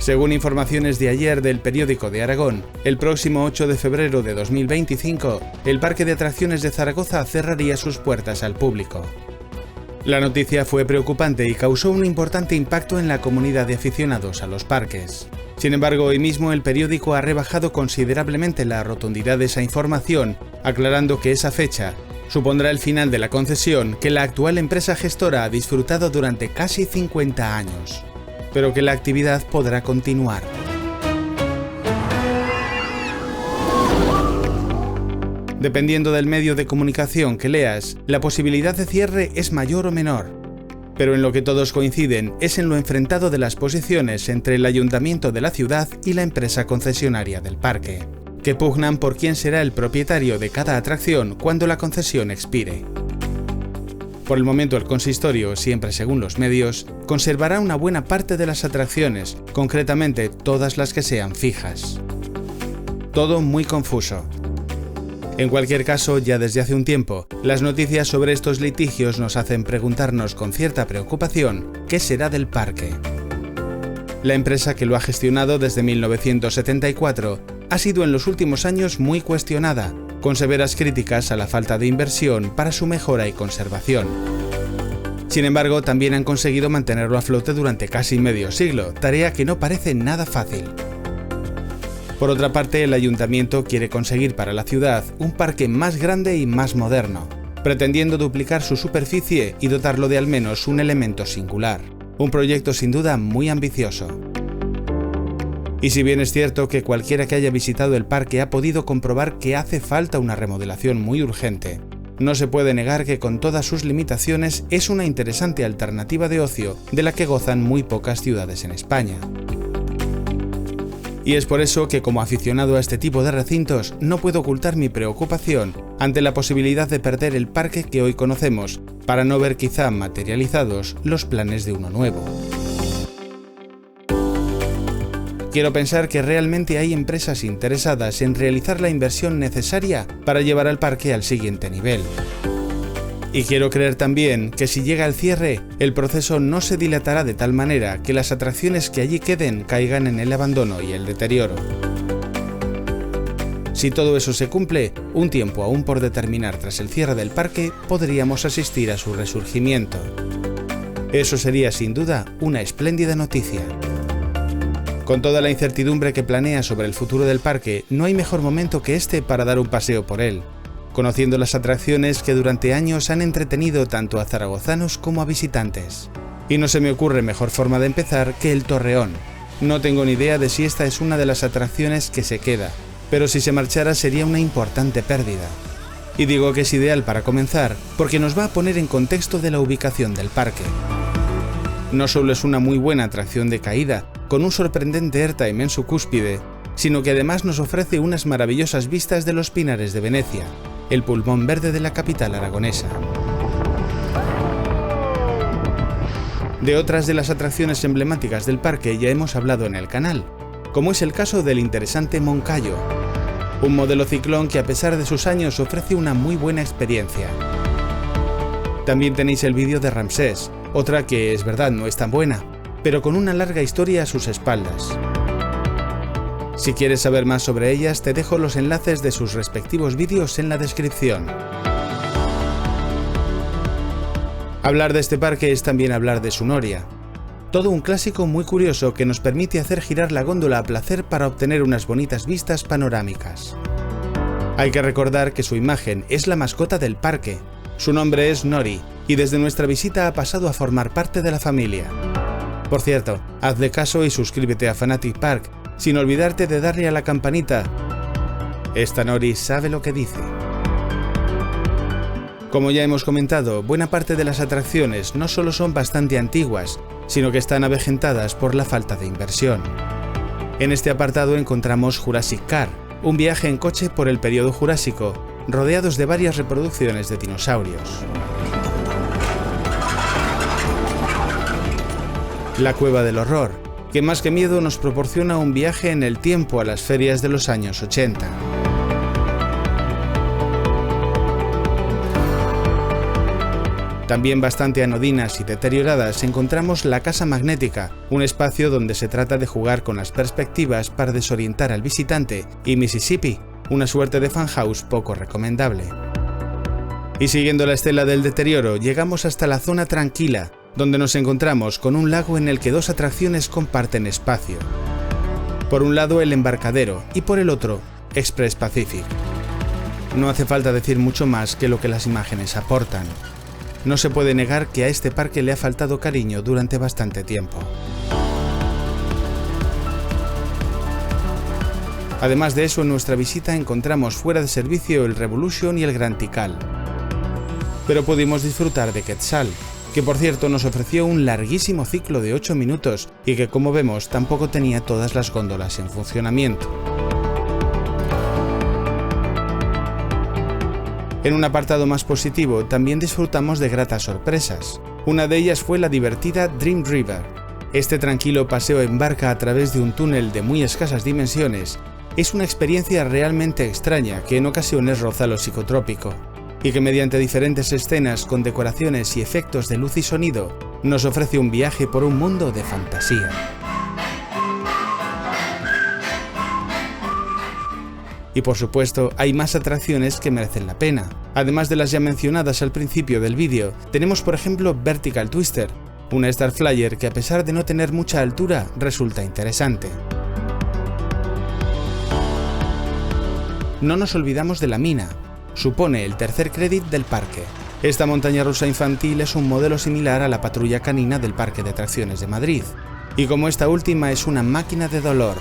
Según informaciones de ayer del Periódico de Aragón, el próximo 8 de febrero de 2025, el Parque de Atracciones de Zaragoza cerraría sus puertas al público. La noticia fue preocupante y causó un importante impacto en la comunidad de aficionados a los parques. Sin embargo, hoy mismo el periódico ha rebajado considerablemente la rotundidad de esa información, aclarando que esa fecha supondrá el final de la concesión que la actual empresa gestora ha disfrutado durante casi 50 años, pero que la actividad podrá continuar. Dependiendo del medio de comunicación que leas, la posibilidad de cierre es mayor o menor. Pero en lo que todos coinciden es en lo enfrentado de las posiciones entre el ayuntamiento de la ciudad y la empresa concesionaria del parque, que pugnan por quién será el propietario de cada atracción cuando la concesión expire. Por el momento el consistorio, siempre según los medios, conservará una buena parte de las atracciones, concretamente todas las que sean fijas. Todo muy confuso. En cualquier caso, ya desde hace un tiempo, las noticias sobre estos litigios nos hacen preguntarnos con cierta preocupación qué será del parque. La empresa que lo ha gestionado desde 1974 ha sido en los últimos años muy cuestionada, con severas críticas a la falta de inversión para su mejora y conservación. Sin embargo, también han conseguido mantenerlo a flote durante casi medio siglo, tarea que no parece nada fácil. Por otra parte, el ayuntamiento quiere conseguir para la ciudad un parque más grande y más moderno, pretendiendo duplicar su superficie y dotarlo de al menos un elemento singular. Un proyecto sin duda muy ambicioso. Y si bien es cierto que cualquiera que haya visitado el parque ha podido comprobar que hace falta una remodelación muy urgente, no se puede negar que con todas sus limitaciones es una interesante alternativa de ocio de la que gozan muy pocas ciudades en España. Y es por eso que como aficionado a este tipo de recintos no puedo ocultar mi preocupación ante la posibilidad de perder el parque que hoy conocemos, para no ver quizá materializados los planes de uno nuevo. Quiero pensar que realmente hay empresas interesadas en realizar la inversión necesaria para llevar al parque al siguiente nivel. Y quiero creer también que si llega el cierre, el proceso no se dilatará de tal manera que las atracciones que allí queden caigan en el abandono y el deterioro. Si todo eso se cumple, un tiempo aún por determinar tras el cierre del parque, podríamos asistir a su resurgimiento. Eso sería sin duda una espléndida noticia. Con toda la incertidumbre que planea sobre el futuro del parque, no hay mejor momento que este para dar un paseo por él, conociendo las atracciones que durante años han entretenido tanto a zaragozanos como a visitantes. Y no se me ocurre mejor forma de empezar que el Torreón. No tengo ni idea de si esta es una de las atracciones que se queda, pero si se marchara sería una importante pérdida. Y digo que es ideal para comenzar porque nos va a poner en contexto de la ubicación del parque. No solo es una muy buena atracción de caída, con un sorprendente airtime en su cúspide, sino que además nos ofrece unas maravillosas vistas de los Pinares de Venecia, el pulmón verde de la capital aragonesa. De otras de las atracciones emblemáticas del parque ya hemos hablado en el canal, como es el caso del interesante Moncayo, un modelo ciclón que a pesar de sus años ofrece una muy buena experiencia. También tenéis el vídeo de Ramsés, otra que es verdad no es tan buena, pero con una larga historia a sus espaldas. Si quieres saber más sobre ellas, te dejo los enlaces de sus respectivos vídeos en la descripción. Hablar de este parque es también hablar de su noria. Todo un clásico muy curioso que nos permite hacer girar la góndola a placer para obtener unas bonitas vistas panorámicas. Hay que recordar que su imagen es la mascota del parque. Su nombre es Nori y desde nuestra visita ha pasado a formar parte de la familia. Por cierto, hazle caso y suscríbete a Fanatic Park, sin olvidarte de darle a la campanita. Esta Nori sabe lo que dice. Como ya hemos comentado, buena parte de las atracciones no solo son bastante antiguas, sino que están avejentadas por la falta de inversión. En este apartado encontramos Jurassic Car, un viaje en coche por el periodo Jurásico, rodeados de varias reproducciones de dinosaurios. La Cueva del Horror, que más que miedo nos proporciona un viaje en el tiempo a las ferias de los años 80. También bastante anodinas y deterioradas encontramos la Casa Magnética, un espacio donde se trata de jugar con las perspectivas para desorientar al visitante, y Mississippi, una suerte de fanhouse poco recomendable. Y siguiendo la estela del deterioro, llegamos hasta la zona tranquila, donde nos encontramos con un lago en el que dos atracciones comparten espacio. Por un lado el embarcadero y por el otro, Express Pacific. No hace falta decir mucho más que lo que las imágenes aportan. No se puede negar que a este parque le ha faltado cariño durante bastante tiempo. Además de eso, en nuestra visita encontramos fuera de servicio el Revolution y el Gran Tikal. Pero pudimos disfrutar de Quetzal, que por cierto nos ofreció un larguísimo ciclo de 8 minutos y que, como vemos, tampoco tenía todas las góndolas en funcionamiento. En un apartado más positivo, también disfrutamos de gratas sorpresas. Una de ellas fue la divertida Dream River. Este tranquilo paseo en barca a través de un túnel de muy escasas dimensiones es una experiencia realmente extraña que en ocasiones roza lo psicotrópico, y que mediante diferentes escenas con decoraciones y efectos de luz y sonido, nos ofrece un viaje por un mundo de fantasía. Y por supuesto, hay más atracciones que merecen la pena. Además de las ya mencionadas al principio del vídeo, tenemos por ejemplo Vertical Twister, una Star Flyer que a pesar de no tener mucha altura, resulta interesante. No nos olvidamos de la Mina. Supone el tercer crédito del parque. Esta montaña rusa infantil es un modelo similar a la patrulla canina del Parque de Atracciones de Madrid. Y como esta última es una máquina de dolor,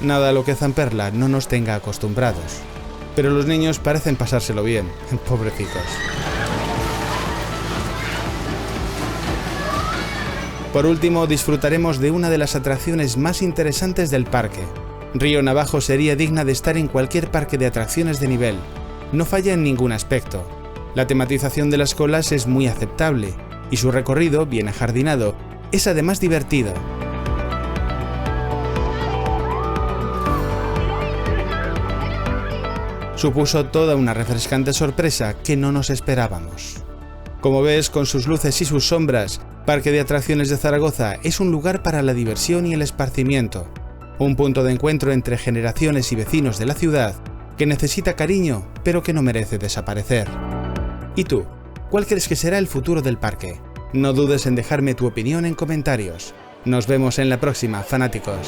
nada a lo que Zamperla no nos tenga acostumbrados. Pero los niños parecen pasárselo bien, pobrecicos. Por último, disfrutaremos de una de las atracciones más interesantes del parque. Río Navajo sería digna de estar en cualquier parque de atracciones de nivel. No falla en ningún aspecto. La tematización de las colas es muy aceptable, y su recorrido, bien ajardinado, es además divertido. Supuso toda una refrescante sorpresa que no nos esperábamos. Como ves, con sus luces y sus sombras, Parque de Atracciones de Zaragoza es un lugar para la diversión y el esparcimiento, un punto de encuentro entre generaciones y vecinos de la ciudad que necesita cariño, pero que no merece desaparecer. ¿Y tú? ¿Cuál crees que será el futuro del parque? No dudes en dejarme tu opinión en comentarios. Nos vemos en la próxima, fanáticos.